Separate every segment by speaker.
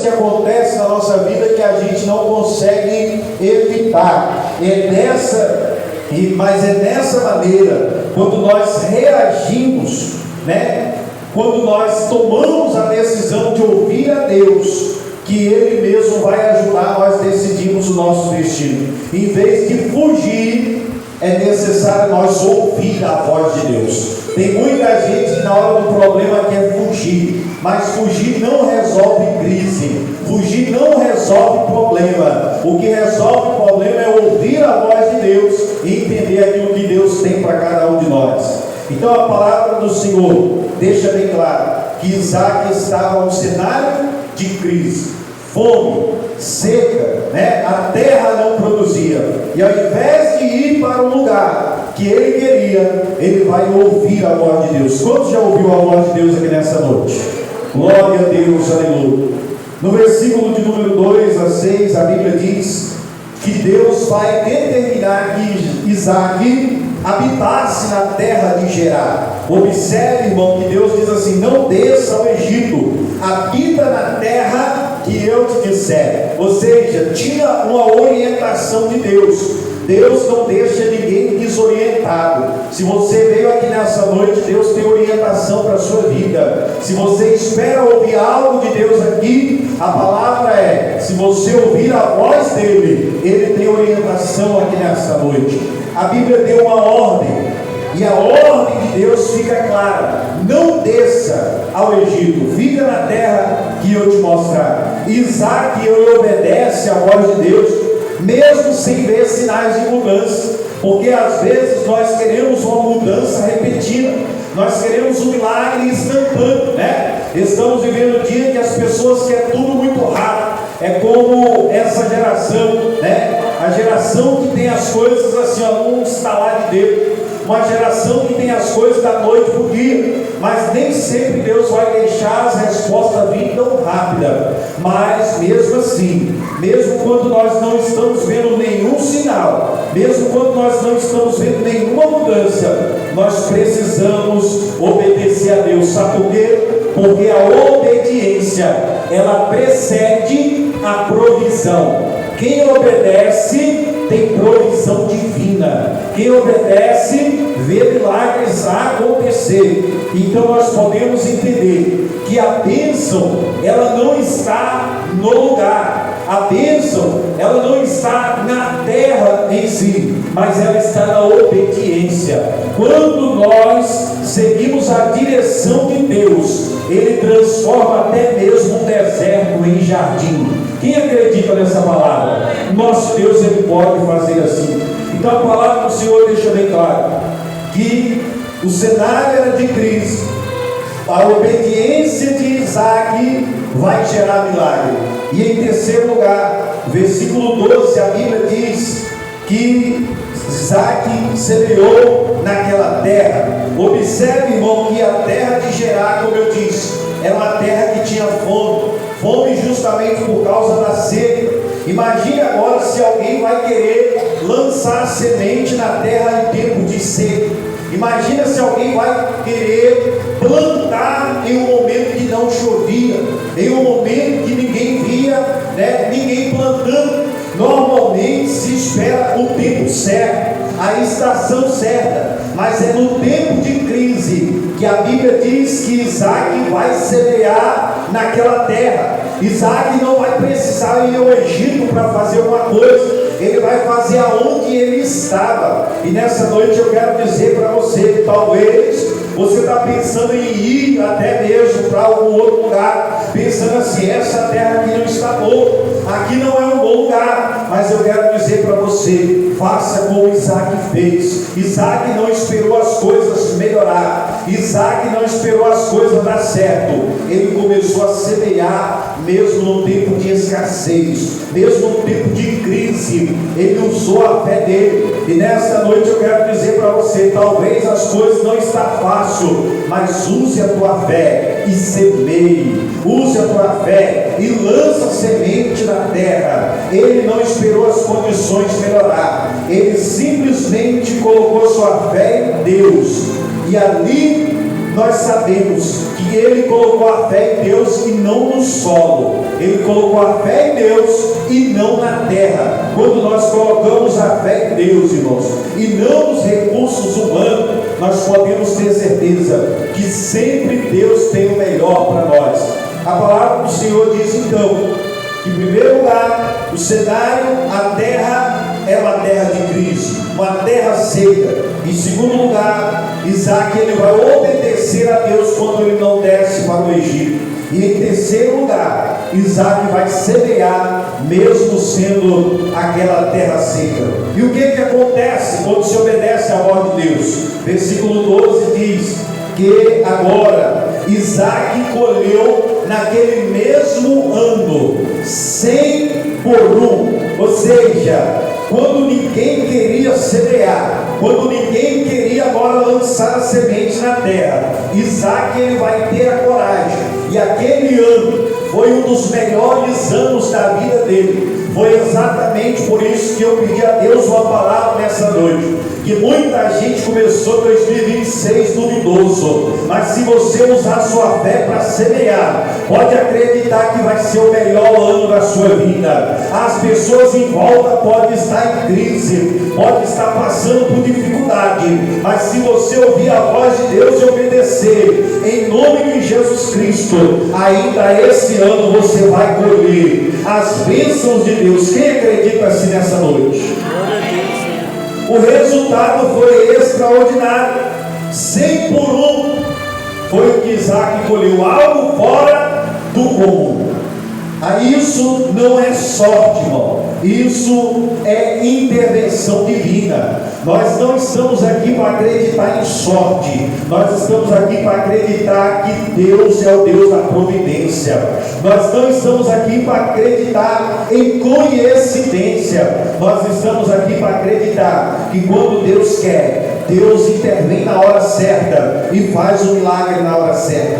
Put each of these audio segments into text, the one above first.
Speaker 1: que acontecem na nossa vida que a gente não consegue evitar. Mas é dessa maneira, quando nós reagimos, né? Quando nós tomamos a decisão de ouvir a Deus, que Ele mesmo vai ajudar nós decidirmos o nosso destino. Em vez de fugir, é necessário nós ouvir a voz de Deus. Tem muita gente que na hora do problema quer fugir, mas fugir não resolve crise, fugir não resolve problema. O que resolve o problema é ouvir a voz de Deus e entender aquilo que Deus tem para cada um de nós. Então a palavra do Senhor deixa bem claro que Isaac estava no cenário de crise, fome, seca, né? A terra não produzia, e ao invés de ir para o lugar que ele queria, ele vai ouvir a voz de Deus. Quantos já ouviu a voz de Deus aqui nessa noite? Glória a Deus, aleluia. No versículo de número 2 a 6, a Bíblia diz que Deus vai determinar que Isaac habitasse na terra de Gerar. Observe, irmão, que Deus diz assim: não desça ao Egito, habita na terra que eu te disser. Ou seja, tinha uma orientação de Deus. Deus não deixa ninguém desorientado. Se você veio aqui nessa noite, Deus tem orientação para a sua vida. Se você espera ouvir algo de Deus aqui, a palavra é: se você ouvir a voz dele, ele tem orientação aqui nessa noite. A Bíblia deu uma ordem, e a ordem de Deus fica clara: não desça ao Egito, fica na terra que eu te mostrar. Isaac ele obedece à voz de Deus, mesmo sem ver sinais de mudança, porque às vezes nós queremos uma mudança repetida, nós queremos um milagre instantâneo, né? Estamos vivendo um dia que as pessoas querem tudo muito rápido. É como essa geração, né? A geração que tem as coisas assim, ó, num estalar de dedo. Uma geração que tem as coisas da noite para o dia, mas nem sempre Deus vai deixar as respostas vir tão rápida. Mas mesmo assim, mesmo quando nós não estamos vendo nenhum sinal, mesmo quando nós não estamos vendo nenhuma mudança, nós precisamos obedecer a Deus. Sabe por quê? Porque a obediência, ela precede a provisão. Quem obedece tem provisão divina. Quem obedece vê milagres acontecer. Então nós podemos entender que a bênção, ela não está no lugar. A bênção, ela não está na terra em si, mas ela está na obediência. Quando nós seguimos a direção de Deus, Ele transforma até mesmo um deserto em jardim. Quem acredita nessa palavra? Nosso Deus, Ele pode fazer assim. Então a palavra do Senhor deixa bem claro que o cenário era de crise. A obediência de Isaac vai gerar milagre. E em terceiro lugar, versículo 12, a Bíblia diz que Isaac semeou naquela terra. Observe, irmão, que a terra de Gerar, como eu disse, era uma terra que tinha fome. Fome justamente por causa da seca. Imagine agora se alguém vai querer lançar semente na terra em tempo de seca. Imagina se alguém vai querer plantar em um momento que não chovia, em um momento que ninguém via, né, ninguém plantando. Normalmente se espera o tempo certo, a estação certa, mas é no tempo de crise que a Bíblia diz que Isaac vai semear naquela terra. Isaac não vai precisar ir ao Egito para fazer uma coisa, ele vai fazer aonde ele estava. E nessa noite eu quero dizer para você, talvez você está pensando em ir até mesmo para algum outro lugar, pensando assim: essa terra aqui não está boa, aqui não é um bom lugar. Mas eu quero dizer para você, faça como Isaac fez. Isaac não esperou as coisas melhorar, Isaac não esperou as coisas dar certo. Ele começou a semear, mesmo no tempo de escassez, mesmo no tempo de crise. Ele usou a fé dele. E nesta noite eu quero dizer para você, talvez as coisas não estão fáceis, mas use a tua fé e semeie. Use a tua fé e lança semente na terra. Ele não esperou as condições melhorar, ele simplesmente colocou sua fé em Deus. E ali nós sabemos que que ele colocou a fé em Deus e não no solo. Ele colocou a fé em Deus e não na terra. Quando nós colocamos a fé em Deus, irmãos, e não nos recursos humanos, nós podemos ter certeza que sempre Deus tem o melhor para nós. A palavra do Senhor diz então que, em primeiro lugar, o cenário, a terra é uma terra de crise, uma terra seca. Em segundo lugar, Isaac ele vai obedecer a Deus quando ele não desce para o Egito. E em terceiro lugar, Isaac vai semear, mesmo sendo aquela terra seca. E o que acontece quando se obedece à voz de Deus? Versículo 12 diz que agora Isaac colheu naquele mesmo ano 100 por 1, ou seja, quando ninguém queria semear, quando ninguém queria agora lançar a semente na terra, Isaac ele vai ter a coragem. E aquele ano foi um dos melhores anos da vida dele. Foi exatamente por isso que eu pedi a Deus uma palavra nessa noite. Que muita gente começou 2026 duvidoso, mas se você usar sua fé para semear, pode acreditar que vai ser o melhor ano da sua vida. As pessoas em volta podem estar em crise, podem estar passando por dificuldade, mas se você ouvir a voz de Deus e obedecer, em nome de Jesus Cristo, ainda esse ano você vai colher as bênçãos de Deus. Quem acredita assim nessa noite? O resultado foi extraordinário. 100 por 1 foi o que Isaac colheu, algo fora do comum. Isso não é sorte, irmão. Isso é intervenção divina. Nós não estamos aqui para acreditar em sorte. Nós estamos aqui para acreditar que Deus é o Deus da providência. Nós não estamos aqui para acreditar em coincidência. Nós estamos aqui para acreditar que quando Deus quer, Deus intervém na hora certa e faz o milagre na hora certa.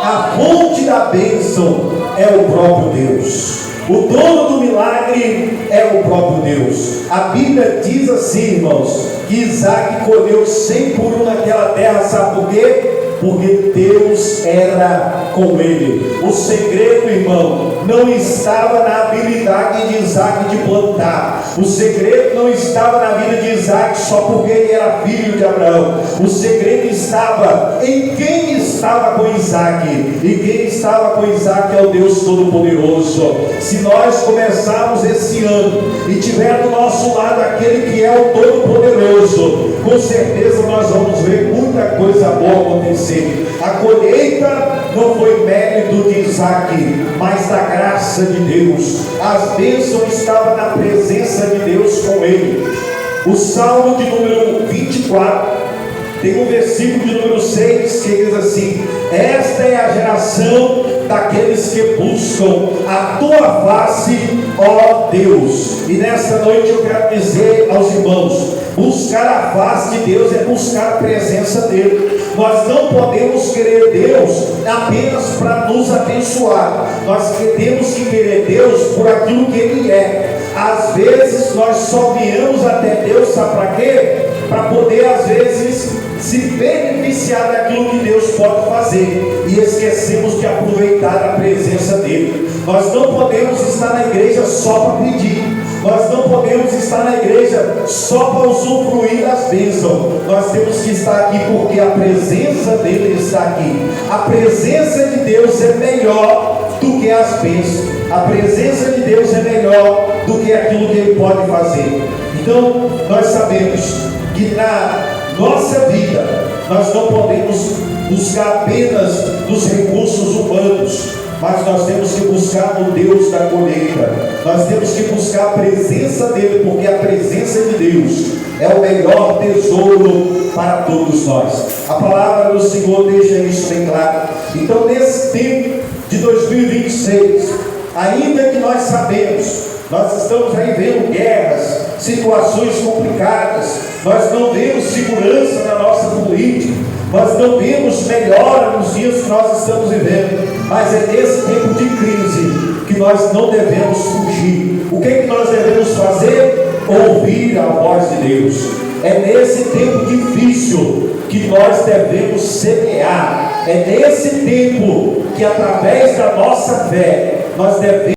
Speaker 1: A fonte da bênção é o próprio Deus. O dono do milagre é o próprio Deus. A Bíblia diz assim, irmãos, que Isaac colheu 100 por 1 naquela terra. Sabe por quê? Porque Deus era com ele. O segredo, irmão, não estava na habilidade de Isaac de plantar. O segredo não estava na vida de Isaac só porque ele era filho de Abraão. O segredo estava em quem estava com Isaac. E quem estava com Isaac é o Deus Todo-Poderoso. Se nós começarmos esse ano e tiver do nosso lado aquele que é o Todo-Poderoso, com certeza nós vamos ver muita coisa boa acontecer. A colheita não foi mérito de Isaac, mas da graça de Deus. As bênçãos estavam na presença de Deus com ele. O Salmo de número 24 tem um versículo de número 6 que diz assim: esta é a geração daqueles que buscam a tua face, ó Deus. E nesta noite eu quero dizer aos irmãos: buscar a face de Deus é buscar a presença dele. Nós não podemos querer Deus apenas para nos abençoar. Nós temos que querer Deus por aquilo que ele é. Às vezes nós só viemos até Deus, sabe para quê? Para poder às vezes se beneficiar daquilo que Deus pode fazer, e esquecemos de aproveitar a presença dele. Nós não podemos estar na igreja só para pedir. Nós não podemos estar na igreja só para usufruir das bênçãos. Nós temos que estar aqui porque a presença dele está aqui. A presença de Deus é melhor do que as bênçãos. A presença de Deus é melhor do que aquilo que ele pode fazer. Então nós sabemos que na nossa vida nós não podemos buscar apenas nos recursos humanos, mas nós temos que buscar no Deus da colheita. Nós temos que buscar a presença dele, porque a presença de Deus é o melhor tesouro para todos nós. A palavra do Senhor deixa isso bem claro. Então, nesse tempo de 2026, ainda que nós sabemos, nós estamos aí vendo guerras, situações complicadas, nós não vemos segurança na nossa política, nós não vemos melhora nos dias que nós estamos vivendo, mas é nesse tempo de crise que nós não devemos fugir. O que nós devemos fazer? Ouvir a voz de Deus. É nesse tempo difícil que nós devemos semear. É nesse tempo que, através da nossa fé, nós devemos